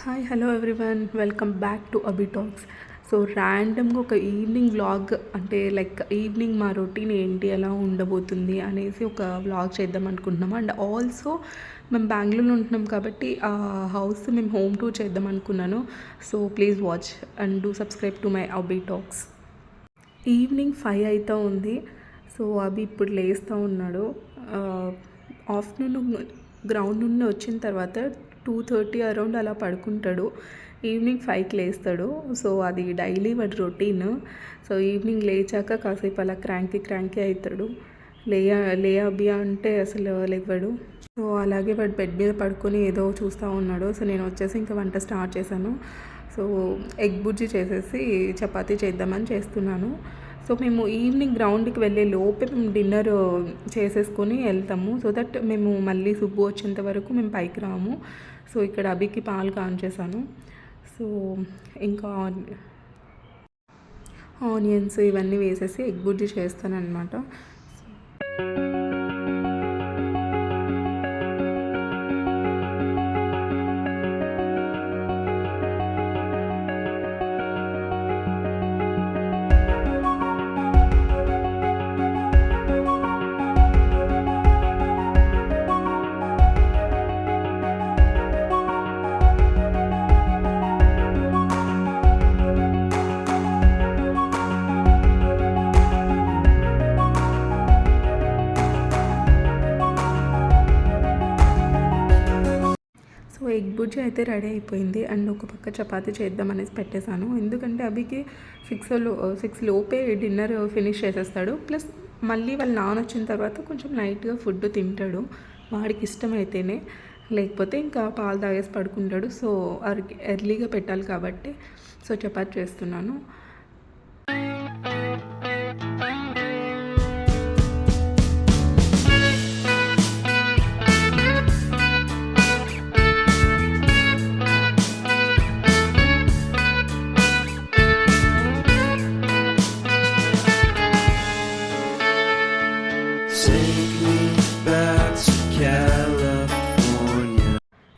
Hi hello everyone welcome back to Abi Talks. So ర్యాండమ్గా ఒక evening vlog అంటే like evening మా రొటీన్ ఏంటి ఎలా ఉండబోతుంది అనేసి ఒక వ్లాగ్ చేద్దాం అనుకుంటున్నాము. అండ్ ఆల్సో మేము బెంగళూరులో ఉంటున్నాం కాబట్టి ఆ హౌస్ మేము హోమ్ టూర్ చేద్దాం అనుకున్నాను. So please watch and do subscribe to my Abi Talks. Evening 5 అవుతూ ఉంది. సో అవి ఇప్పుడు లేస్తూ ఉన్నాడు. ఆఫ్టర్నూన్ గ్రౌండ్ నుండి వచ్చిన తర్వాత 2:30 అరౌండ్ అలా పడుకుంటాడు. ఈవినింగ్ 5కి లేస్తాడు. సో అది డైలీ వాడి రొటీన్. సో ఈవినింగ్ లేచాక కాసేపు అలా క్రాంకీ అవుతాడు. లే అబ్బియా అంటే అసలు లేవాడు. సో అలాగే వాడు బెడ్ మీద పడుకొని ఏదో చూస్తూ ఉన్నాడు. సో నేను వచ్చేసి ఇంకా వంట స్టార్ట్ చేశాను. సో ఎగ్ బుర్జీ చేసేసి చపాతీ చేద్దామని చేస్తున్నాను. సో మేము ఈవినింగ్ గ్రౌండ్కి వెళ్ళే లోపే మేము డిన్నర్ చేసేసుకొని వెళ్తాము. సో దట్ మేము మళ్ళీ సుబ్బు వచ్చేంత వరకు మేము పైకి రాము. సో ఇక్కడ అభికి పాలు కాంచేసాను. సో ఇంకా ఆనియన్స్ ఇవన్నీ వేసేసి ఎగ్ బుర్జీ చేస్తానన్నమాట. సో ఎగ్ బుర్జీ అయితే రెడీ అయిపోయింది. అండ్ ఒక పక్క చపాతీ చేద్దామనేసి పెట్టేశాను. ఎందుకంటే అభికి 6 లోపే డిన్నర్ ఫినిష్ చేసేస్తాడు. ప్లస్ మళ్ళీ వాళ్ళ నాన్న వచ్చిన తర్వాత కొంచెం లైట్గా ఫుడ్ తింటాడు వాడికి ఇష్టమైతేనే, లేకపోతే ఇంకా పాలు తాగేసి పడుకుంటాడు. సో ఎర్లీగా పెట్టాలి కాబట్టి సో చపాతీ చేస్తున్నాను.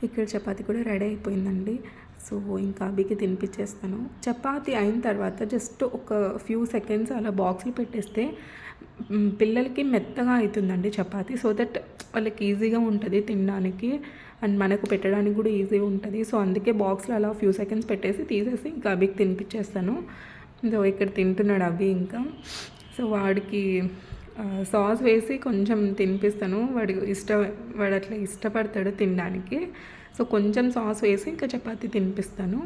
ఇక్కడ చపాతీ కూడా రెడీ అయిపోయిందండి. సో ఇంకా అభికి తినిపించేస్తాను. చపాతీ అయిన తర్వాత జస్ట్ ఒక ఫ్యూ సెకండ్స్ అలా బాక్స్లో పెట్టేస్తే పిల్లలకి మెత్తగా అవుతుందండి చపాతీ. సో దట్ వాళ్ళకి ఈజీగా ఉంటుంది తినడానికి అండ్ మనకు పెట్టడానికి కూడా ఈజీగా ఉంటుంది. సో అందుకే బాక్స్లో అలా ఫ్యూ సెకండ్స్ పెట్టేసి తీసేసి ఇంకా అభికి తినిపించేస్తాను. సో ఇక్కడ తింటున్నాడు అభి. ఇంకా సో వాడికి సాస్ వేసి కొంచెం తినిపిస్తాను. వాడు అట్లా ఇష్టపడతాడు తినడానికి. సో కొంచెం సాస్ వేసి ఇంకా చపాతీ తినిపిస్తాను.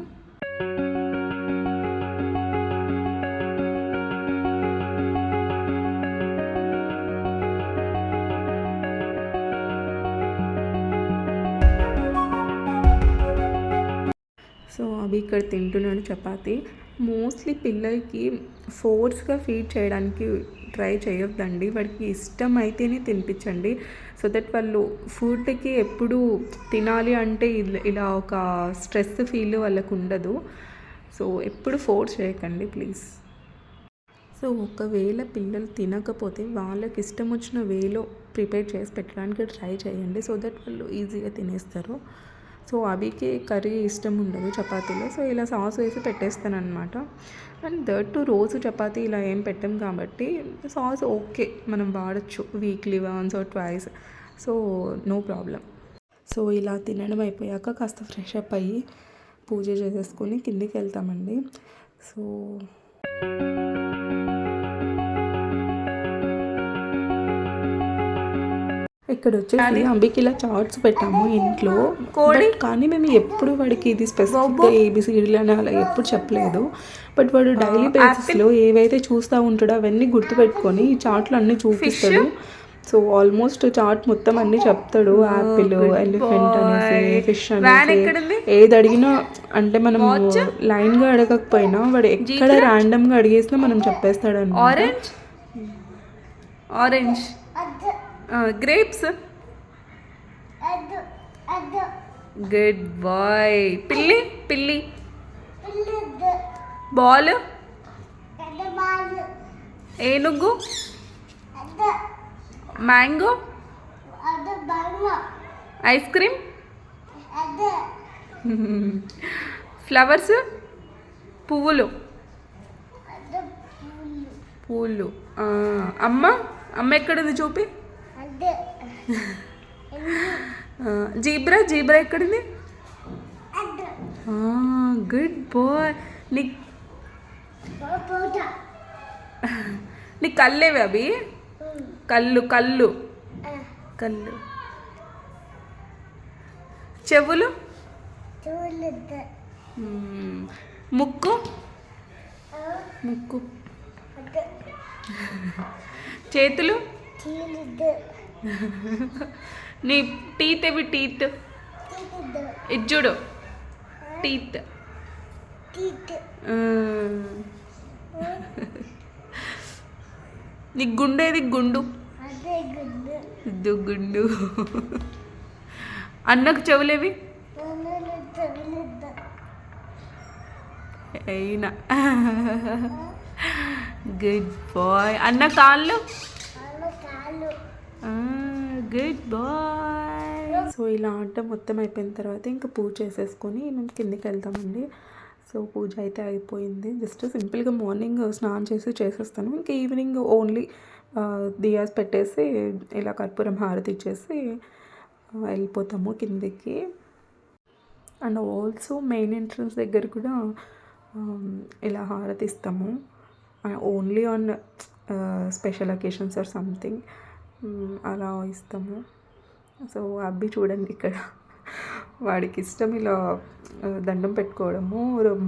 సో అవి ఇక్కడ తింటున్నాడు చపాతీ. మోస్ట్లీ పిల్లలకి ఫోర్స్గా ఫీడ్ చేయడానికి ట్రై చేయొద్దండి. వాడికి ఇష్టం అయితేనే తినిపించండి. సో దట్ వాళ్ళు ఫుడ్కి ఎప్పుడు తినాలి అంటే ఇలా ఒక స్ట్రెస్ ఫీల్ వాళ్ళకు ఉండదు. సో ఎప్పుడు ఫోర్స్ చేయకండి ప్లీజ్. సో ఒకవేళ పిల్లలు తినకపోతే వాళ్ళకి ఇష్టం వచ్చిన వేలో ప్రిపేర్ చేసి పెట్టడానికి ట్రై చేయండి. సో దట్ వాళ్ళు ఈజీగా తినేస్తారు. సో అవికి కర్రీ ఇష్టం ఉండదు చపాతీలో. సో ఇలా సాస్ వేసి పెట్టేస్తాను అనమాట. అండ్ దట్ రోజు చపాతీ ఇలా ఏం పెట్టాం కాబట్టి సాస్ ఓకే మనం వాడచ్చు weekly once or twice. So no problem. So ఇలా తినడం అయిపోయాక కాస్త ఫ్రెష్ అప్ అయ్యి పూజ చేసేసుకొని కిందికి వెళ్తామండి. సో ఇక్కడ వచ్చేసి అంబికి ఇలా చార్ట్స్ పెట్టాము ఇంట్లో. కానీ మేము ఎప్పుడు వాడికి ఇది స్పెసిఫిక్గా ఏబిసిడీలు అని అలా ఎప్పుడు చెప్పలేదు. బట్ వాడు డైలీ బేసిస్లో ఏవైతే చూస్తూ ఉంటాడో అవన్నీ గుర్తుపెట్టుకొని ఈ చార్ట్లు అన్నీ చూపిస్తాడు. సో ఆల్మోస్ట్ చార్ట్ మొత్తం అన్నీ చెప్తాడు. యాపిల్, ఎలిఫెంట్ అనేసి, ఫిష్ అనేసి ఏది అడిగినా అంటే మనం లైన్గా అడగకపోయినా వాడు ఎక్కడ ర్యాండమ్గా అడిగేసినా మనం చెప్పేస్తాడు అన్నమాట. Orange grapes, good boy. పిల్లి బాల్, ఏనుగు, మ్యాంగో, ఐస్ క్రీమ్, ఫ్లవర్స్, పువ్వులు, పూలు. అమ్మ, అమ్మ ఎక్కడుంది చూపి. జీబ్రా, జీబ్రా ఎక్కడుంది. Good boy. నీ కళ్ళేవి అవి, కళ్ళు కళ్ళు కళ్ళు. చెవులు, ముక్కు, ముక్కు. చేతులు, నీ టీత్ ఏవి, టీత్ ఇది చూడు, టీత్. నీ గుండేది, గుండు, ఇది గుండు. అన్నకు చెవులేవి అయినా. Good boy. అన్న కాళ్ళు, గుడ్ బాయ్. సో ఇలా ఆట మొత్తం అయిపోయిన తర్వాత ఇంకా పూజ చేసేసుకొని మేము కిందికి వెళ్తామండి. సో పూజ అయితే అయిపోయింది. జస్ట్ సింపుల్గా మార్నింగ్ స్నానం చేసేస్తాను. ఇంకా ఈవినింగ్ ఓన్లీ దియాస్ పెట్టేసి ఇలా కర్పూరం హారతి ఇచ్చేసి వెళ్ళిపోతాము కిందికి. అండ్ ఆల్సో మెయిన్ ఎంట్రన్స్ దగ్గర కూడా ఇలా హారతి ఇస్తాము. Only on special occasions or something అలా ఇస్తాము. సో అబ్బి చూడండి ఇక్కడ వాడికి ఇష్టం ఇలా దండం పెట్టుకోవడము.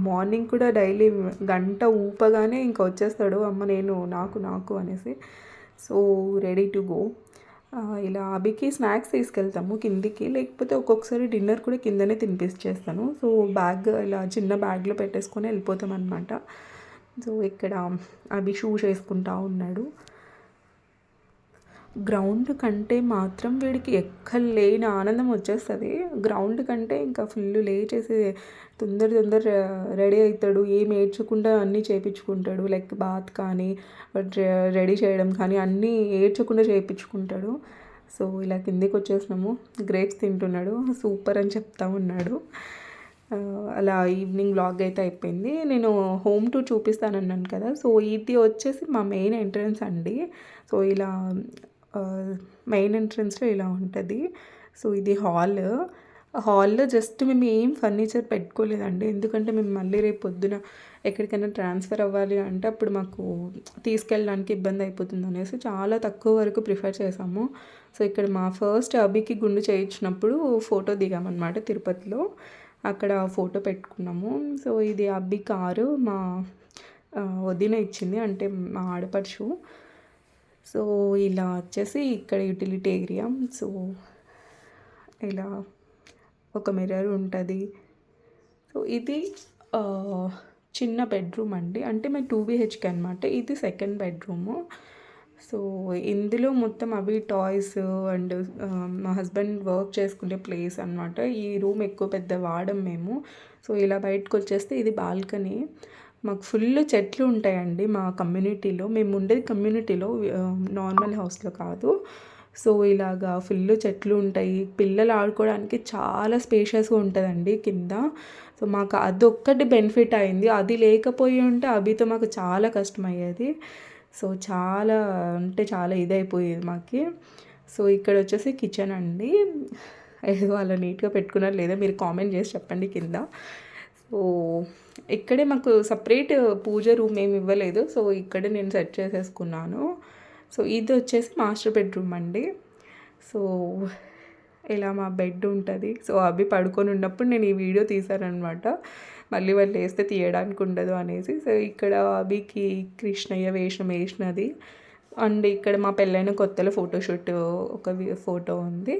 మార్నింగ్ కూడా డైలీ గంట ఊపగానే ఇంకా వచ్చేస్తాడు, అమ్మ నేను నాకు అనేసి. So ready to go. ఇలా అభికి స్నాక్స్ తీసుకెళ్తాము కిందికి, లేకపోతే ఒక్కొక్కసారి డిన్నర్ కూడా కిందనే తినిపించేస్తాను. సో బ్యాగ్ ఇలా చిన్న బ్యాగ్లో పెట్టేసుకొని వెళ్ళిపోతాం అనమాట. సో ఇక్కడ అభి షూస్ వేసుకుంటా ఉన్నాడు. గ్రౌండ్ కంటే మాత్రం వీడికి ఎక్కలేని ఆనందం వచ్చేస్తుంది. గ్రౌండ్ కంటే ఇంకా ఫుల్ లేచేసి తొందర రెడీ అవుతాడు. ఏం ఏడ్చకుండా అన్నీ చేయించుకుంటాడు. లైక్ బాత్ కానీ రెడీ చేయడం కానీ అన్నీ ఏడ్చకుండా చేయించుకుంటాడు. సో ఇలా కిందికి వచ్చేసినాము. గ్రేప్స్ తింటున్నాడు, సూపర్ అని చెప్తా ఉన్నాడు. అలా ఈవినింగ్ వ్లాగ్ అయితే అయిపోయింది. నేను హోమ్ టూర్ చూపిస్తానన్నాను కదా. సో ఇది వచ్చేసి మా మెయిన్ ఎంట్రన్స్ అండి. సో ఇలా మెయిన్ ఎంట్రన్స్లో ఇలా ఉంటుంది. సో ఇది హాల్లో జస్ట్ మేము ఏం ఫర్నిచర్ పెట్టుకోలేదండి. ఎందుకంటే మేము మళ్ళీ రేపు పొద్దున ఎక్కడికైనా ట్రాన్స్ఫర్ అవ్వాలి అంటే అప్పుడు మాకు తీసుకెళ్ళడానికి ఇబ్బంది అయిపోతుంది అనేసి చాలా తక్కువ వరకు ప్రిఫర్ చేసాము. సో ఇక్కడ మా ఫస్ట్ అభికి గుండు చేయించినప్పుడు ఫోటో దిగామన్నమాట తిరుపతిలో. అక్కడ ఫోటో పెట్టుకున్నాము. సో ఇది అబ్బి కారు మా వదిన ఇచ్చింది, అంటే మా ఆడపడుచు. సో ఇలా వచ్చేసి ఇక్కడ యూటిలిటీ ఏరియా. సో ఇలా ఒక మిర్రర్ ఉంటుంది. సో ఇది చిన్న బెడ్రూమ్ అండి, అంటే మేము 2 BHK అనమాట. ఇది సెకండ్ బెడ్రూము. సో ఇందులో మొత్తం అవి టాయ్స్ అండ్ మా హస్బెండ్ వర్క్ చేసుకునే ప్లేస్ అనమాట. ఈ రూమ్ ఎక్కువ పెద్ద వాడం మేము. సో ఇలా బయటకు వచ్చేస్తే ఇది బాల్కనీ. మాకు ఫుల్ చెట్లు ఉంటాయండి మా కమ్యూనిటీలో. మేము ఉండేది కమ్యూనిటీలో, నార్మల్ హౌస్లో కాదు. సో ఇలాగా ఫుల్ చెట్లు ఉంటాయి. పిల్లలు ఆడుకోవడానికి చాలా స్పేషియస్గా ఉంటుందండి కింద. సో మాకు అదొక్కటి బెనిఫిట్ అయింది. అది లేకపోయి ఉంటే అభితో మాకు చాలా కష్టమయ్యేది. సో చాలా అంటే చాలా ఇదైపోయేది మాకు. సో ఇక్కడ వచ్చేసి కిచెన్ అండి. ఏదో అలా నీట్గా పెట్టుకున్నారు లేదా మీరు కామెంట్ చేసి చెప్పండి కింద. సో ఇక్కడే మాకు సపరేట్ పూజ రూమ్ ఏమి ఇవ్వలేదు. సో ఇక్కడే నేను సెట్ చేసేసుకున్నాను. సో ఇది వచ్చేసి మాస్టర్ బెడ్రూమ్ అండి. సో ఇలా మా బెడ్ ఉంటుంది. సో అవి పడుకొని ఉన్నప్పుడు నేను ఈ వీడియో తీశానమాట. మళ్ళీ వాళ్ళు వేస్తే తీయడానికి ఉండదు అనేసి. సో ఇక్కడ అభికి కృష్ణయ్య వేషం వేసినది. అండ్ ఇక్కడ మా పెళ్ళైన కొత్తలో ఫోటోషూట్ ఒక ఫోటో ఉంది.